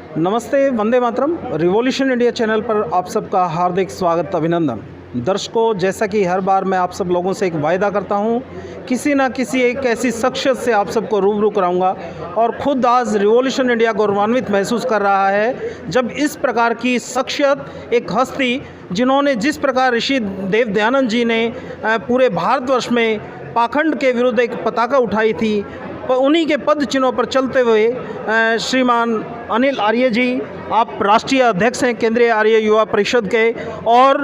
नमस्ते, Vande Mataram. Revolution India channel पर आप सबका हार्दिक स्वागत, अभिनंदन। दर्शकों, जैसा कि हर बार मैं आप सब लोगों से एक वायदा करता हूं, किसी ना किसी एक ऐसी शख्सियत से आप सबको रूबरू कराऊंगा और ख़ुद आज रिवॉल्यूशन इंडिया गौरवान्वित महसूस कर रहा है जब इस प्रकार की शख्सियत, एक हस्ती जिन्होंने जिस प्रकार ऋषि देव दयानंद जी ने पूरे भारतवर्ष में पाखंड के विरुद्ध एक पताका उठाई थी, उन्हीं के पद चिन्हों पर चलते हुए श्रीमान अनिल आर्य जी, आप राष्ट्रीय अध्यक्ष हैं केंद्रीय आर्य युवा परिषद के, और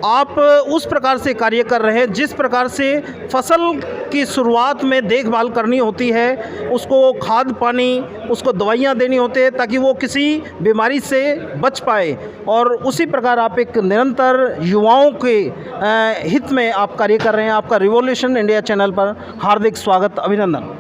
आप उस प्रकार से कार्य कर रहे हैं जिस प्रकार से फसल की शुरुआत में देखभाल करनी होती है, उसको खाद पानी, उसको दवाइयाँ देनी होती है ताकि वो किसी बीमारी से बच पाए, और उसी प्रकार आप एक निरंतर युवाओं के हित में आप कार्य कर रहे हैं। आपका रिवॉल्यूशन इंडिया चैनल पर हार्दिक स्वागत, अभिनंदन।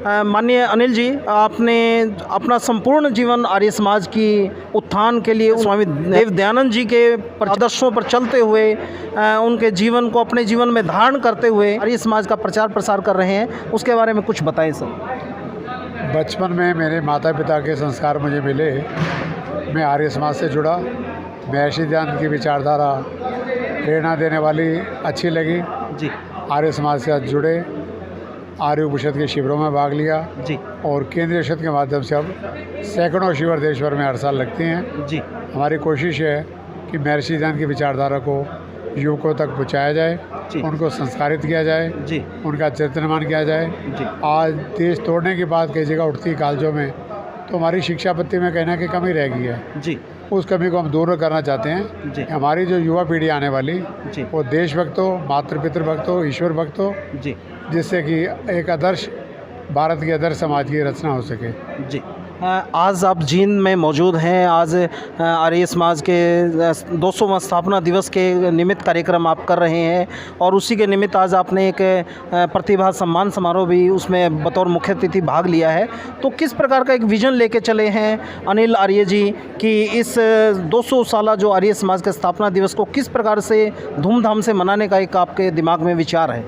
माननीय अनिल जी, आपने अपना संपूर्ण जीवन आर्य समाज की उत्थान के लिए स्वामी देव दयानंद जी के आदर्शों पर चलते हुए उनके जीवन को अपने जीवन में धारण करते हुए आर्य समाज का प्रचार प्रसार कर रहे हैं, उसके बारे में कुछ बताएं सर। बचपन में मेरे माता पिता के संस्कार मुझे मिले, मैं आर्य समाज से जुड़ा। महर्षि दयानंद की विचारधारा प्रेरणा देने वाली अच्छी लगी जी। आर्य समाज से आज जुड़े, आर्य उपनिषद के शिविरों में भाग लिया जी। और केंद्रीय परिषद के माध्यम से अब सैकड़ों शिविर देश भर में हर साल लगते हैं जी। हमारी कोशिश है कि महर्षि दयानंद की विचारधारा को युवकों तक पहुँचाया जाए, उनको संस्कारित किया जाए जी। उनका चरित्र निर्माण किया जाए जी। आज देश तोड़ने की बात कई जगह उठती है कॉलेजों में, तो हमारी शिक्षा पद्धति में कहीं ना कहीं कमी रह गई है जी। उस कमी को हम दूर करना चाहते हैं जी। हमारी जो युवा पीढ़ी आने वाली जी। वो देशभक्त हो, मातृ भक्त हो, ईश्वर भक्त हो, जी। जिससे कि एक आदर्श भारत की आदर्श समाज की रचना हो सके। जी। आज आप जींद में मौजूद हैं। आज आर्य समाज के 200वां स्थापना दिवस के निमित्त कार्यक्रम आप कर रहे हैं और उसी के निमित्त आज आपने एक प्रतिभा सम्मान समारोह भी उसमें बतौर मुख्य अतिथि भाग लिया है। तो किस प्रकार का एक विज़न लेके चले हैं अनिल आर्य जी कि इस 200 साला जो आर्य समाज के स्थापना दिवस को किस प्रकार से धूमधाम से मनाने का एक आपके दिमाग में विचार है?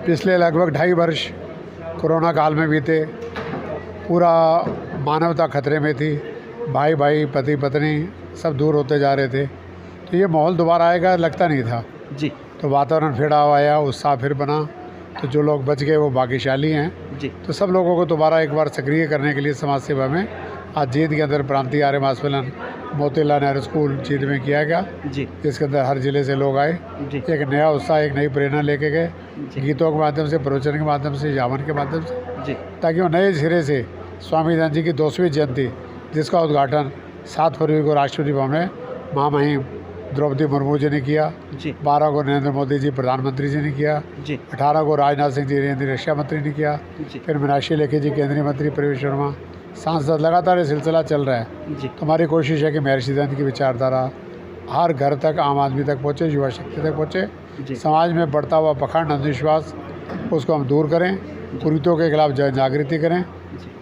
पिछले लगभग 2.5 वर्ष कोरोना काल में बीते, पूरा मानवता खतरे में थी, भाई भाई पति पत्नी सब दूर होते जा रहे थे, तो ये माहौल दोबारा आएगा लगता नहीं था जी। तो वातावरण फिर आया, उत्साह फिर बना, तो जो लोग बच गए वो भाग्यशाली हैं जी। तो सब लोगों को दोबारा एक बार सक्रिय करने के लिए समाज सेवा में आज जींद के अंदर प्रांतीय आर्य महासम्मेलन मोतीलाल नेहरू स्कूल जींद में किया गया जी। जिसके अंदर हर ज़िले से लोग आए, एक नया उत्साह, एक नई प्रेरणा लेके गए, गीतों के माध्यम से, प्रवचन के माध्यम से, यावन के माध्यम से जी, ताकि वो नए सिरे से स्वामी दयानंद जी की 200वीं जयंती, जिसका उद्घाटन 7 फरवरी को राष्ट्रपति भवन में महामहिम द्रौपदी मुर्मू जी ने किया, 12 को नरेंद्र मोदी जी प्रधानमंत्री जी ने किया, 18 को राजनाथ सिंह जी केंद्रीय रक्षा मंत्री ने किया, फिर मीनाक्षी लेखी जी केंद्रीय मंत्री, प्रवेश वर्मा सांसद, लगातार ये सिलसिला चल रहा है। तो हमारी कोशिश है कि महर्षि दयानंद की विचारधारा हर घर तक, आम आदमी तक पहुँचे, युवा शक्ति तक पहुँचे, समाज में बढ़ता हुआ पखंड अंधविश्वास उसको हम दूर करें, कुरीतियों के खिलाफ जागृति करें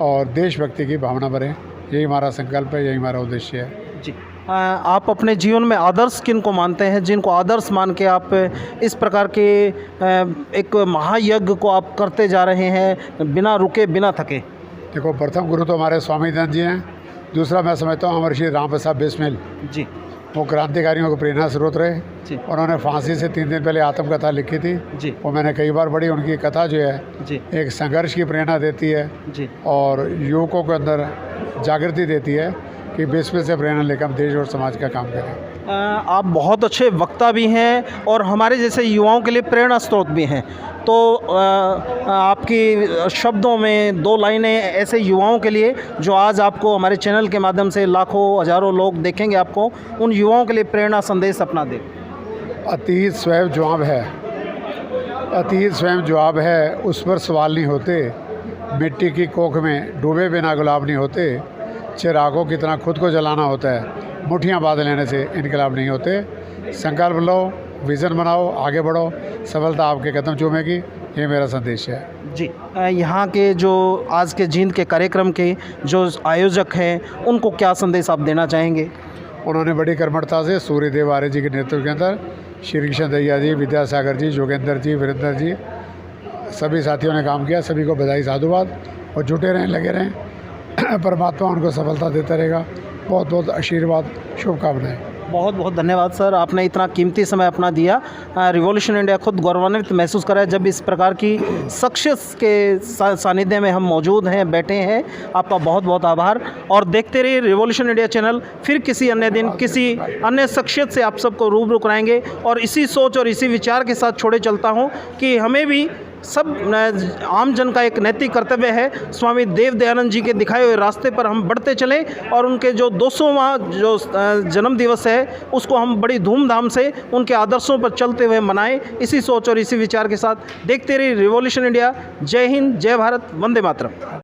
और देशभक्ति की भावना बढ़े। यही हमारा संकल्प है, यही हमारा उद्देश्य है जी। आप अपने जीवन में आदर्श किन को मानते हैं, जिनको आदर्श मान के आप इस प्रकार के एक महायज्ञ को आप करते जा रहे हैं बिना रुके, बिना थके? देखो, प्रथम गुरु तो हमारे स्वामी दयानंद जी हैं, दूसरा मैं समझता हूँ अमर श्री राम प्रसाद बिस्मिल जी, वो क्रांतिकारियों को प्रेरणा स्रोत रहे। उन्होंने फांसी से 3 दिन पहले आत्मकथा लिखी थी जी। वो मैंने कई बार पढ़ी। उनकी कथा जो है जी, एक संघर्ष की प्रेरणा देती है जी, और युवकों के अंदर जागृति देती है कि बिस्मिल से प्रेरणा लेकर हम देश और समाज का काम करें। आप बहुत अच्छे वक्ता भी हैं और हमारे जैसे युवाओं के लिए प्रेरणा स्रोत भी हैं, तो आपकी शब्दों में 2 लाइनें ऐसे युवाओं के लिए जो आज आपको हमारे चैनल के माध्यम से लाखों हज़ारों लोग देखेंगे आपको, उन युवाओं के लिए प्रेरणा संदेश अपना दें। अतीत स्वयं जवाब है, अतीत स्वयं जवाब है, उस पर सवाल नहीं होते, मिट्टी की कोख में डूबे बिना गुलाब नहीं होते, चिरागों की तरह खुद को जलाना होता है, मुठ्ठियाँ बांध लेने से इनकलाब नहीं होते। संकल्प लो, विज़न बनाओ, आगे बढ़ो, सफलता आपके कदम चूमेगी, ये मेरा संदेश है जी। यहाँ के जो आज के जींद के कार्यक्रम के जो आयोजक हैं, उनको क्या संदेश आप देना चाहेंगे? उन्होंने बड़ी कर्मठता से सूर्यदेव आर्य जी के नेतृत्व के अंदर श्री कृष्ण दहिया जी, विद्यासागर जी, जोगेंद्र जी, वीरेंद्र जी, सभी साथियों ने काम किया। सभी को बधाई, साधुवाद, और जुटे रहें, लगे रहें परमात्मा उनको सफलता देता रहेगा। बहुत बहुत आशीर्वाद, शुभकामनाएं। बहुत बहुत धन्यवाद सर, आपने इतना कीमती समय अपना दिया। रिवॉल्यूशन इंडिया खुद गौरवान्वित महसूस करा है जब इस प्रकार की शख्सियत के सानिध्य में हम मौजूद हैं, बैठे हैं। आपका बहुत बहुत आभार और देखते रहिए रिवॉल्यूशन इंडिया चैनल। फिर किसी अन्य दिन किसी अन्य शख्सियत से आप सबको रूबरू कराएंगे और इसी सोच और इसी विचार के साथ छोड़े चलता हूँ कि हमें भी सब आम जन का एक नैतिक कर्तव्य है, स्वामी देव दयानंद जी के दिखाए हुए रास्ते पर हम बढ़ते चलें और उनके जो 200वां जो जन्म दिवस है उसको हम बड़ी धूमधाम से उनके आदर्शों पर चलते हुए मनाएं। इसी सोच और इसी विचार के साथ देखते रहिए रिवॉल्यूशन इंडिया। जय हिंद, जय भारत, वंदे मातरम।